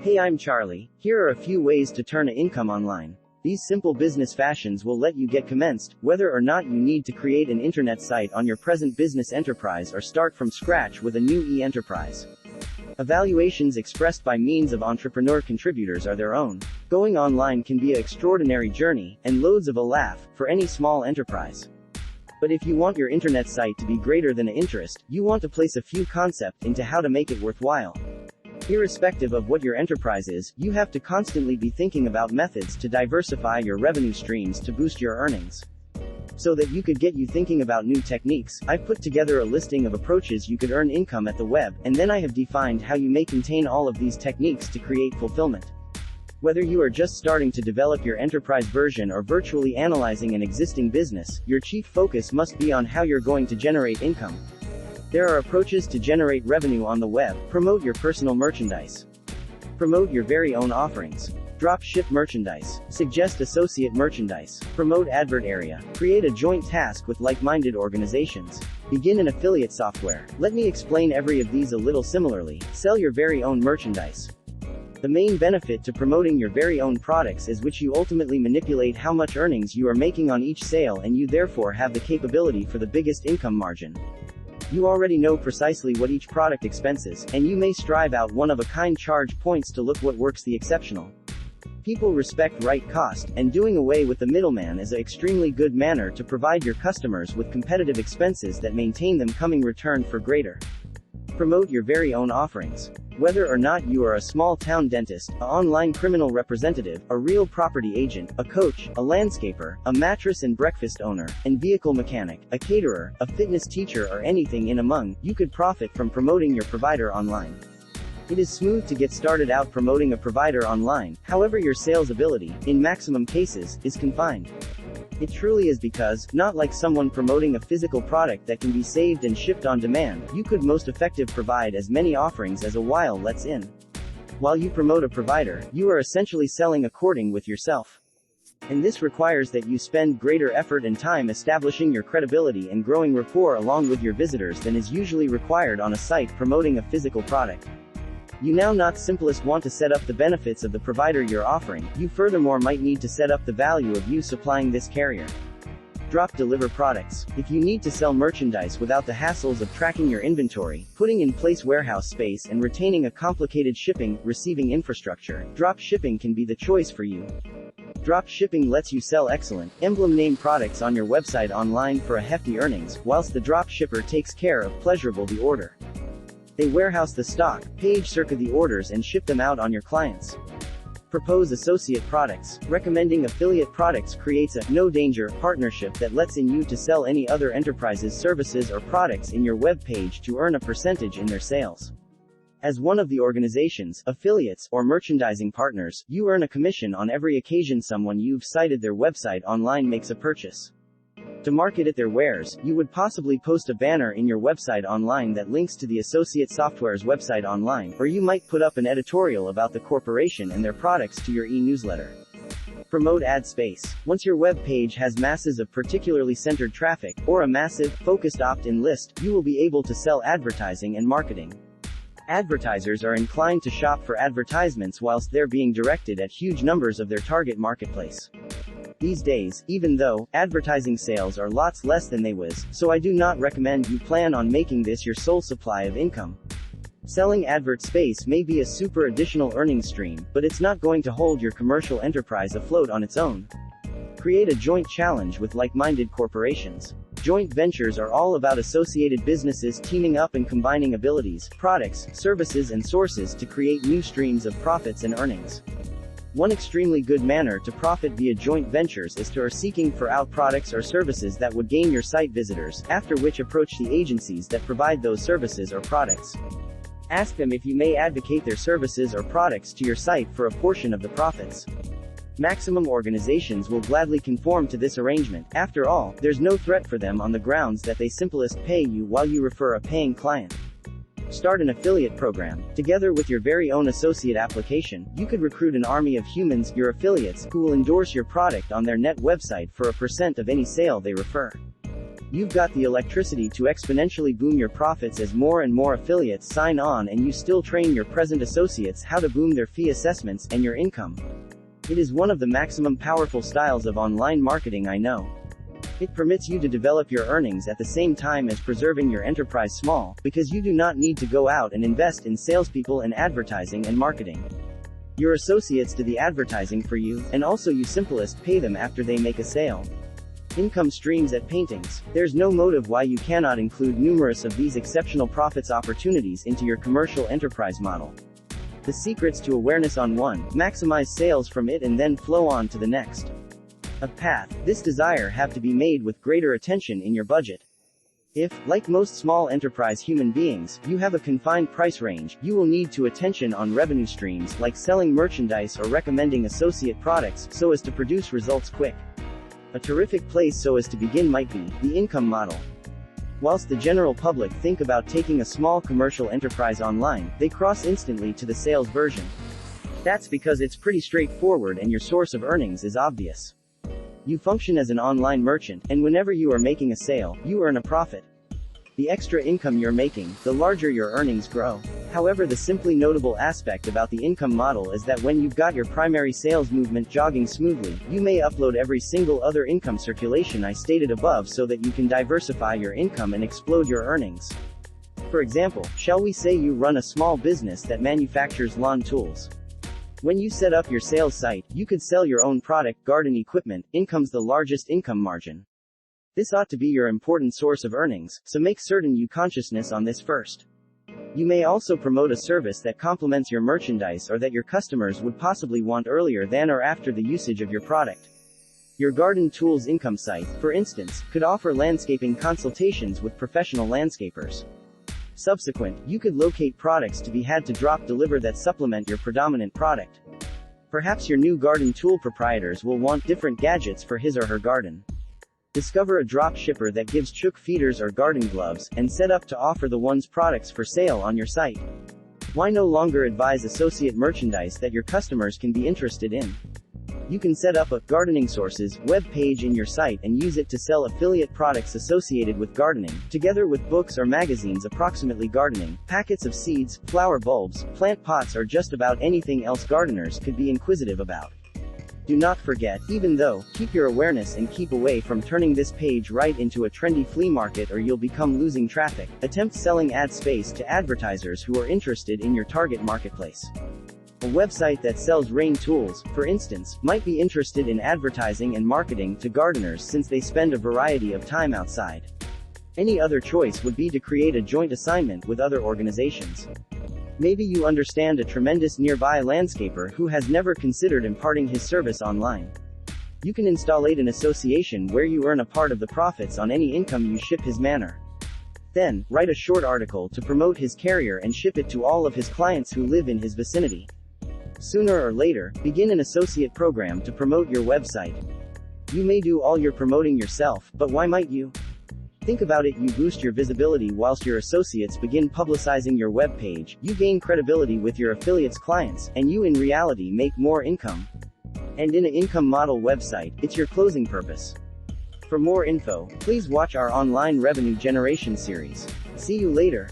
Hey, I'm Charlie. Here are a few ways to turn an income online. These simple business fashions will let you get commenced, whether or not you need to create an internet site on your present business enterprise or start from scratch with a new e-enterprise. Evaluations expressed by means of entrepreneur contributors are their own. Going online can be an extraordinary journey, and loads of a laugh, for any small enterprise. But if you want your internet site to be greater than an interest, you want to place a few concepts into how to make it worthwhile. Irrespective of what your enterprise is, you have to constantly be thinking about methods to diversify your revenue streams to boost your earnings. So that you could get you thinking about new techniques, I've put together a listing of approaches you could earn income at the web, and then I have defined how you may contain all of these techniques to create fulfillment. Whether you are just starting to develop your enterprise version or virtually analyzing an existing business, your chief focus must be on how you're going to generate income. There are approaches to generate revenue on the web. Promote your personal merchandise. Promote your very own offerings. Drop ship merchandise. Suggest associate merchandise. Promote advert area. Create a joint task with like-minded organizations. Begin an affiliate software. Let me explain every of these a little similarly. Sell your very own merchandise. The main benefit to promoting your very own products is which you ultimately manipulate how much earnings you are making on each sale, and you therefore have the capability for the biggest income margin. You already know precisely what each product expenses, and you may strive out one-of-a-kind charge points to look what works the exceptional. People respect right cost, and doing away with the middleman is an extremely good manner to provide your customers with competitive expenses that maintain them coming return for greater. Promote your very own offerings. Whether or not you are a small-town dentist, an online criminal representative, a real property agent, a coach, a landscaper, a mattress and breakfast owner, and vehicle mechanic, a caterer, a fitness teacher, or anything in among, you could profit from promoting your provider online. It is smooth to get started out promoting a provider online, however your sales ability, in maximum cases, is confined. It truly is because, not like someone promoting a physical product that can be saved and shipped on demand, you could most effective provide as many offerings as a while lets in. While you promote a provider, you are essentially selling according with yourself. And this requires that you spend greater effort and time establishing your credibility and growing rapport along with your visitors than is usually required on a site promoting a physical product. You now not simplest want to set up the benefits of the provider you're offering, you furthermore might need to set up the value of you supplying this carrier. Drop deliver products. If you need to sell merchandise without the hassles of tracking your inventory, putting in place warehouse space, and retaining a complicated shipping, receiving infrastructure, drop shipping can be the choice for you. Drop shipping lets you sell excellent, emblem name products on your website online for a hefty earnings, whilst the drop shipper takes care of pleasurable the order. They warehouse the stock, page circa the orders, and ship them out on your clients. Propose associate products. Recommending affiliate products creates a no-danger partnership that lets in you to sell any other enterprise's services or products in your web page to earn a percentage in their sales. As one of the organization's affiliates or merchandising partners, you earn a commission on every occasion someone you've cited their website online makes a purchase. To market at their wares, you would possibly post a banner in your website online that links to the associate software's website online, or you might put up an editorial about the corporation and their products to your e-newsletter. Promote ad space. Once your web page has masses of particularly centered traffic, or a massive, focused opt-in list, you will be able to sell advertising and marketing. Advertisers are inclined to shop for advertisements whilst they're being directed at huge numbers of their target marketplace. These days, even though advertising sales are lots less than they was, so I do not recommend you plan on making this your sole supply of income. Selling advert space may be a super additional earnings stream, but it's not going to hold your commercial enterprise afloat on its own. Create a joint challenge with like-minded corporations. Joint ventures are all about associated businesses teaming up and combining abilities, products, services, and sources to create new streams of profits and earnings. One extremely good manner to profit via joint ventures is to seeking for out products or services that would gain your site visitors, after which approach the agencies that provide those services or products. Ask them if you may advocate their services or products to your site for a portion of the profits. Maximum organizations will gladly conform to this arrangement. After all, there's no threat for them on the grounds that they simplest pay you while you refer a paying client. Start an affiliate program. Together with your very own associate application, you could recruit an army of humans, your affiliates, who will endorse your product on their net website for a % of any sale they refer. You've got the electricity to exponentially boom your profits as more and more affiliates sign on, and you still train your present associates how to boom their fee assessments and your income. It is one of the maximum powerful styles of online marketing I know. It permits you to develop your earnings at the same time as preserving your enterprise small, because you do not need to go out and invest in salespeople and advertising and marketing. Your associates do the advertising for you, and also you simplest pay them after they make a sale. Income streams at Paintings. There's no motive why you cannot include numerous of these exceptional profits opportunities into your commercial enterprise model. The secrets to awareness on 1. Maximize sales from it and then flow on to the next. A path. This desire have to be made with greater attention in your budget. If, like most small enterprise human beings, you have a confined price range, you will need to attention on revenue streams like selling merchandise or recommending associate products so as to produce results quick. A terrific place so as to begin might be the income model. Whilst the general public think about taking a small commercial enterprise online, they cross instantly to the sales version. That's because it's pretty straightforward and your source of earnings is obvious. You function as an online merchant, and whenever you are making a sale, you earn a profit. The extra income you're making, the larger your earnings grow. However, the simply notable aspect about the income model is that when you've got your primary sales movement jogging smoothly, you may upload every single other income circulation I stated above so that you can diversify your income and explode your earnings. For example, shall we say you run a small business that manufactures lawn tools. When you set up your sales site, you could sell your own product, garden equipment. Income's the largest income margin. This ought to be your important source of earnings, so make certain you consciousness on this first. You may also promote a service that complements your merchandise or that your customers would possibly want earlier than or after the usage of your product. Your garden tools income site, for instance, could offer landscaping consultations with professional landscapers. Subsequent, you could locate products to be had to drop deliver that supplement your predominant product. Perhaps your new garden tool proprietors will want different gadgets for his or her garden. Discover a drop shipper that gives chook feeders or garden gloves, and set up to offer the one's products for sale on your site. Why no longer advise associate merchandise that your customers can be interested in? You can set up a gardening sources web page in your site and use it to sell affiliate products associated with gardening, together with books or magazines approximately gardening, packets of seeds, flower bulbs, plant pots, or just about anything else gardeners could be inquisitive about. Do not forget, even though, keep your awareness and keep away from turning this page right into a trendy flea market or you'll become losing traffic. Attempt selling ad space to advertisers who are interested in your target marketplace. A website that sells rain tools, for instance, might be interested in advertising and marketing to gardeners since they spend a variety of time outside. Any other choice would be to create a joint assignment with other organizations. Maybe you understand a tremendous nearby landscaper who has never considered imparting his service online. You can install an association where you earn a part of the profits on any income you ship his manor. Then, write a short article to promote his carrier and ship it to all of his clients who live in his vicinity. Sooner or later, begin an associate program to promote your website. You may do all your promoting yourself, but why might you? Think about it, you boost your visibility whilst your associates begin publicizing your web page, you gain credibility with your affiliates' clients, and you in reality make more income. And in an income model website, it's your closing purpose. For more info, please watch our online revenue generation series. See you later.